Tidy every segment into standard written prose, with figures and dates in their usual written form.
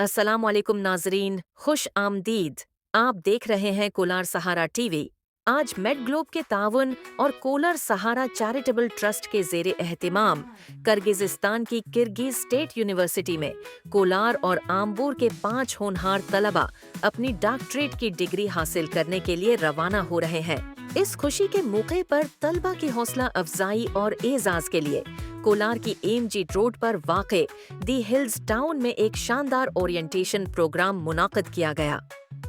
अस्सलामुअलैकुम नाजरीन, खुश आमदीद। आप देख रहे हैं कोलार सहारा टीवी। आज मेड ग्लोब के ताउन और कोलार सहारा चैरिटेबल ट्रस्ट के जेरे एहतिमाम किर्गिज़स्तान की किर्गिज स्टेट यूनिवर्सिटी में कोलार और आम्बूर के 5 होनहार तलबा अपनी डॉक्टरेट की डिग्री हासिल करने के लिए रवाना हो रहे हैं। इस खुशी के मौके पर तलबा की हौसला अफजाई और एजाज के लिए कोलार की एमजी रोड पर वाक़े दी हिल्स टाउन में एक शानदार ओरिएंटेशन प्रोग्राम मुनाकिद किया गया।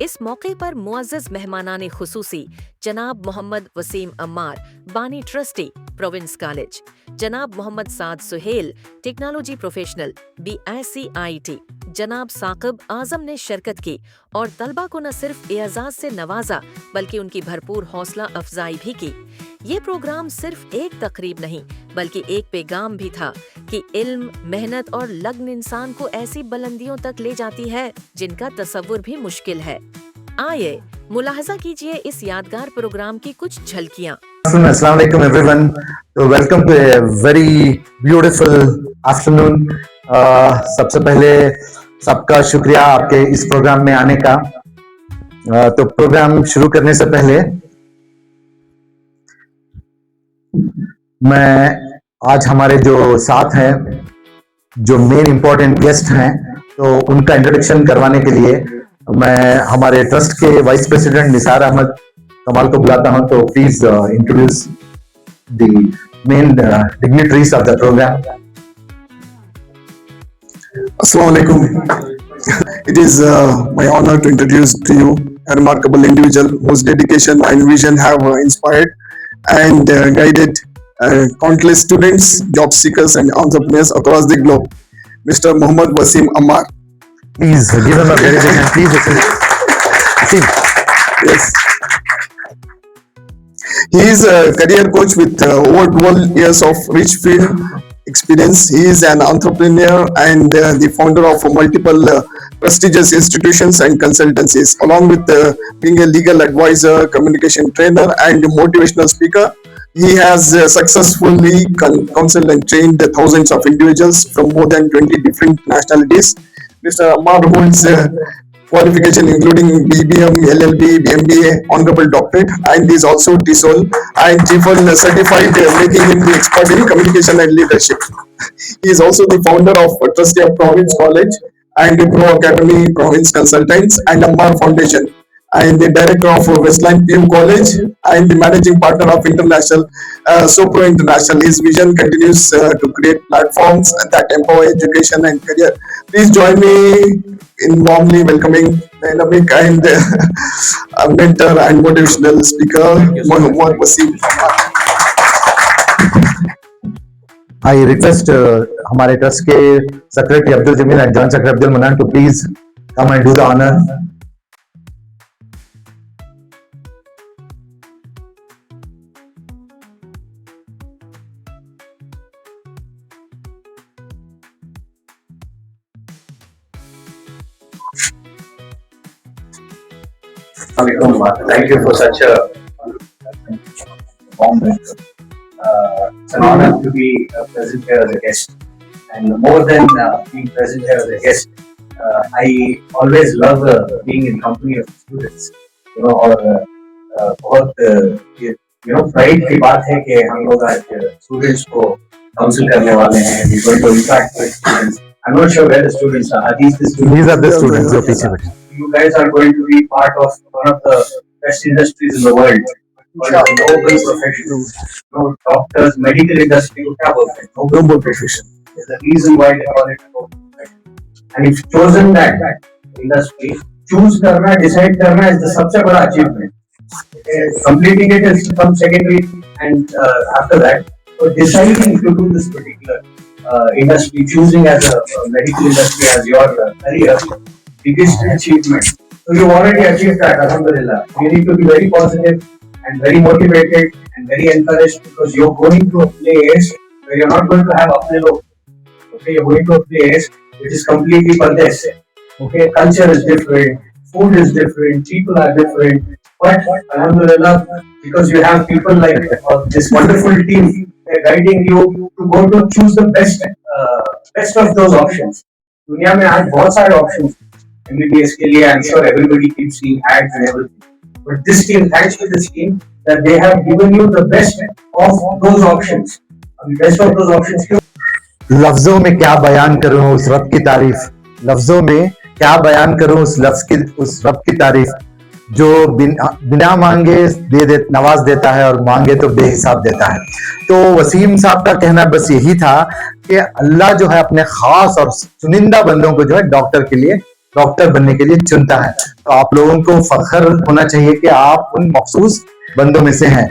इस मौके पर मुअज़्ज़ज़ मेहमानाने खुसूसी जनाब मोहम्मद वसीम अम्मार, बानी ट्रस्टी प्रोविंस कॉलेज, जनाब मोहम्मद साद सुहेल, टेक्नोलॉजी प्रोफेशनल BICIT, जनाब साकिब आजम ने शिरकत की और तलबा को न सिर्फ एजाज से नवाजा बल्कि उनकी भरपूर हौसला अफजाई भी की। ये प्रोग्राम सिर्फ एक तकरीब नहीं बल्कि एक पैगाम भी था कि इल्म, मेहनत और लगन इंसान को ऐसी बुलंदियों तक ले जाती है जिनका तसव्वुर भी मुश्किल है। आइए मुलाहजा कीजिए इस यादगार प्रोग्राम की कुछ झलकियाँ। Assalamu alaikum everyone. So welcome to a very beautiful afternoon. सबसे पहले सबका शुक्रिया आपके इस प्रोग्राम में आने का। तो प्रोग्राम शुरू करने से पहले मैं आज हमारे जो साथ हैं, जो मेन इम्पोर्टेंट गेस्ट हैं, तो उनका इंट्रोडक्शन करवाने के लिए मैं हमारे ट्रस्ट के वाइस प्रेसिडेंट निसार अहमद कमाल को बुलाता हूं। तो please introduce the main dignitaries of the programme. Assalamu alaikum. It is my honor to introduce to you a remarkable individual whose dedication and vision have inspired and guided countless students, job seekers, and entrepreneurs across the globe. Mr. Mohammad Wasim Ammar. Please give him a very big hand. Please. Yes. He is a career coach with over 12 years of rich field experience. He is an entrepreneur and the founder of multiple prestigious institutions and consultancies, along with being a legal advisor, communication trainer, and motivational speaker. He has successfully counseled and trained thousands of individuals from more than 20 different nationalities. Mr. Ammar holds qualification including BBM, LLB, MBA, honorable doctorate, and is also TESOL and TEFL certified, making him the expert in communication and leadership. He is also the founder of Trustee of Province College and Pro Academy, Province Consultants, and Ammar Foundation, and the director of Westline PM College and the managing partner of International Sopro International. His vision continues to create platforms that empower education and career. Please join me in warmly welcoming dynamic and mentor and motivational speaker Mohammad Wasim Ammar. I request हमारे trust के secretary Abdul Jamil and joint secretary Abdul Manan to please come and do the honor. Thank you for such a warm welcome. It's an honor to be present here as a guest, and more than being present here as a guest, I always love being in company of students. और बहुत pride की बात है कि हम लोग आज students को काउंसिल करने वाले हैं. We're going to interact with students. I'm not sure where the students are. Are these the students? These are the students जो पीछे बैठे. You guys are going to be part of one of the best industries in the world. One of the noble professions. Doctors, medical industry, क्या बोलते हैं? Noble profession. There's a reason why they call it noble profession. And if chosen that industry, choose करना, decide करना is the सबसे बड़ा achievement. Completing it is some secondary, and after that, so deciding to do this particular industry, choosing as a medical industry as your career, biggest achievement. So you've already achieved that, alhamdulillah. You need to be very positive and very motivated and very encouraged, because you're going to a place where you're not going to have apne log. Okay, you're going to a place which is completely pardes. Okay, culture is different, food is different, people are different, but alhamdulillah, because you have people like this wonderful team, they're guiding you to go to choose the best of those options. दुनिया में आज बहुत सारे option MBBS के लिए. I am sure everybody keeps seeing ads and everything, but this team, thanks to this team that they have given you the best of those options. Best of those options. लफ्जों में क्या बयान करूं उस रब की तारीफ, लफ्जों में क्या बयान करूं उस रब की तारीफ जो बिना मांगे नवाज देता है और मांगे तो बेहिसाब देता है. तो वसीम साहब का कहना बस यही था कि अल्लाह जो है अपने खास और चुनिंदा बंदों को जो है डॉक्टर बनने के लिए चुनता है. तो आप लोगों को फख्र होना चाहिए कि आप उन मखसूस बंदों में से हैं.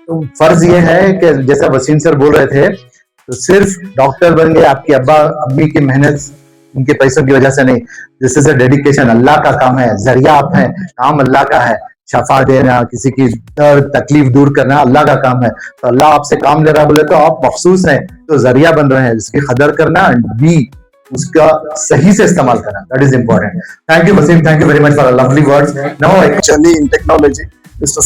तो फर्ज ये है कि जैसा वसीम सर बोल रहे थे, तो सिर्फ डॉक्टर बन गए आपके अब्बा अम्मी की मेहनत उनके पैसों की वजह से नहीं. दिस इज अ डेडिकेशन, अल्लाह का काम है, जरिया आप हैं, काम अल्लाह का है. शफा देना, किसी की दर्द तकलीफ दूर करना अल्लाह का काम है. तो अल्लाह आपसे काम ले रहा बोले तो आप मखसूस हैं, तो जरिया बन रहे हैं. इसकी कदर करना भी उसका सही से इस्तेमाल करना, that is important. Thank you Waseem, thank you very much for lovely words. Now Journey in technology. Mr.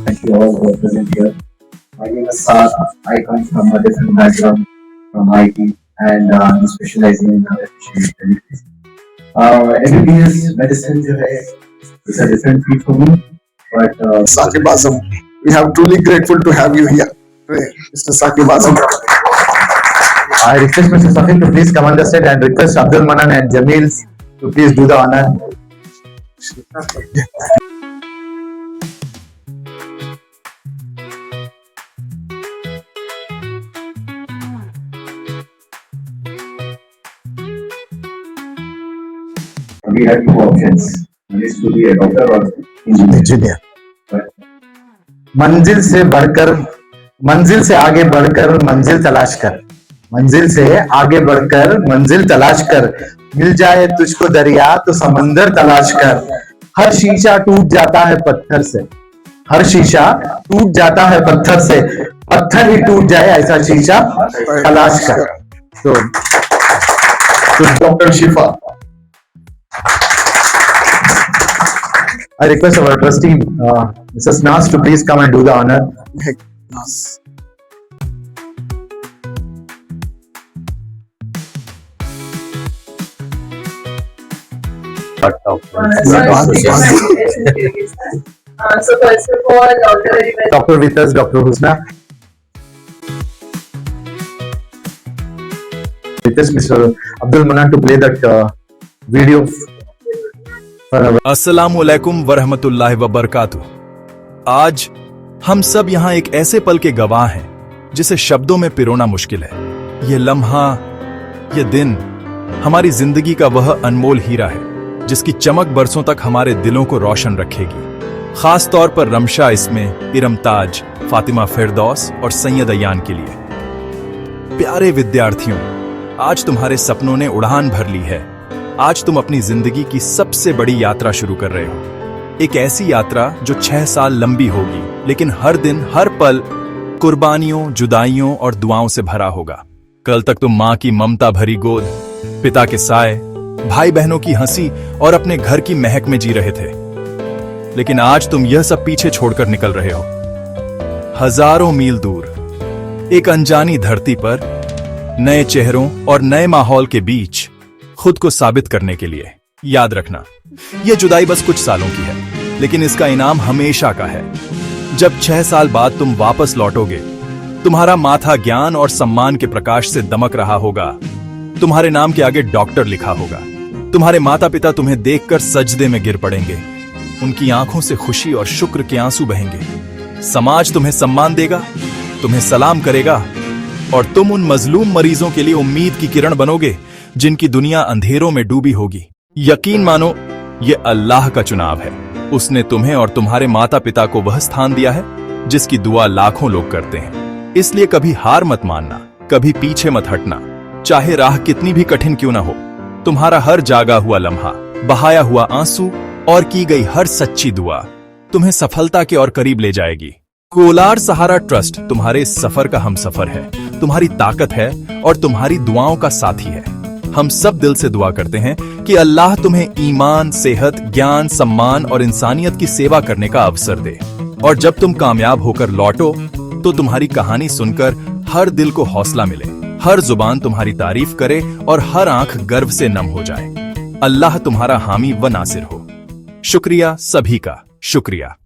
Thank you all who are present here. My name is Saad. I come from a different background from IT and I'm specializing in artificial intelligence. MBBS medicine जो है, it's a different field for me, but Saqib Azam, we are truly grateful to have you here, Mr. Saqib Azam. I request Mr. Saqib to please come on the stage and request Abdul Manan and Jamil to please do the honor. we had two options. One is to be a doctor or engineer. Engineer. But मंजिल से आगे बढ़कर मंजिल तलाश कर, मंजिल से आगे बढ़कर मंजिल तलाश कर, मिल जाए तुझको दरिया तो समंदर तलाश कर. हर शीशा टूट जाता है पत्थर से, हर शीशा टूट जाता है पत्थर से, पत्थर ही टूट जाए ऐसा शीशा तलाश कर. तो Dr. Shifa. I request our trustee, Mrs. Nas, to please come and do the honor. Yes. So first of all, very well. Doctor with us, Dr. Husna. With us, Mr. Abdul Manan, to play that video for our. अस्सलामुअलैकुम वरहमतुल्लाहि वबरकातुह। आज हम सब यहाँ एक ऐसे पल के गवाह हैं जिसे शब्दों में पिरोना मुश्किल है। ये लम्हा, ये दिन हमारी जिंदगी का वह अनमोल हीरा है जिसकी चमक बरसों तक हमारे दिलों को रोशन रखेगी। खास तौर पर रमशा इसमें, इरमताज, फातिमा फिरदौस और सैयद अयान के लिए। प्यारे विद्यार्थियों, आज तुम्हारे सपनों ने उड़ान भर ली है। आज तुम अपनी जिंदगी की सबसे बड़ी यात्रा शुरू कर रहे हो। एक ऐसी यात्रा जो 6 साल लंबी होगी, लेकिन हर दिन हर पल कुर्बानियों, जुदाइयों और दुआओं से भरा होगा। कल तक तुम माँ की ममता भरी गोद, पिता के साए, भाई बहनों की हंसी और अपने घर की महक में जी रहे थे। लेकिन आज तुम यह सब पीछे छोड़कर निकल रहे हो, हजारों मील दूर, एक अनजानी धरती पर, नए चेहरों और नए माहौल के बीच खुद को साबित करने के लिए। याद रखना, यह जुदाई बस कुछ सालों की है, लेकिन इसका इनाम हमेशा का है। जब 6 साल बाद तुम वापस लौटोगे, तुम्हारा माथा ज्ञान और सम्मान के प्रकाश से दमक रहा होगा। तुम्हारे नाम के आगे डॉक्टर लिखा होगा। तुम्हारे माता पिता तुम्हें देखकर सजदे में गिर पड़ेंगे। उनकी आंखों से खुशी और शुक्र के आंसू बहेंगे। समाज तुम्हें सम्मान देगा, तुम्हें सलाम करेगा और तुम उन मजलूम मरीजों के लिए उम्मीद की किरण बनोगे जिनकी दुनिया अंधेरों में डूबी होगी। यकीन मानो, ये अल्लाह का चुनाव है। उसने तुम्हें और तुम्हारे माता पिता को वह स्थान दिया है जिसकी दुआ लाखों लोग करते हैं। इसलिए कभी हार मत मानना, कभी पीछे मत हटना, चाहे राह कितनी भी कठिन क्यों ना हो। तुम्हारा हर जागा हुआ लम्हा, बहाया हुआ आंसू और की गई हर सच्ची दुआ तुम्हें सफलता के और करीब ले जाएगी। कोलार सहारा ट्रस्ट तुम्हारे इस सफर का हमसफर है, तुम्हारी ताकत है और तुम्हारी दुआओं का साथी है। हम सब दिल से दुआ करते हैं कि अल्लाह तुम्हें ईमान, सेहत, ज्ञान, सम्मान और इंसानियत की सेवा करने का अवसर दे। और जब तुम कामयाब होकर लौटो तो तुम्हारी कहानी सुनकर हर दिल को हौसला मिले, हर जुबान तुम्हारी तारीफ करे और हर आंख गर्व से नम हो जाए। अल्लाह तुम्हारा हामी व नासिर हो। शुक्रिया, सभी का शुक्रिया।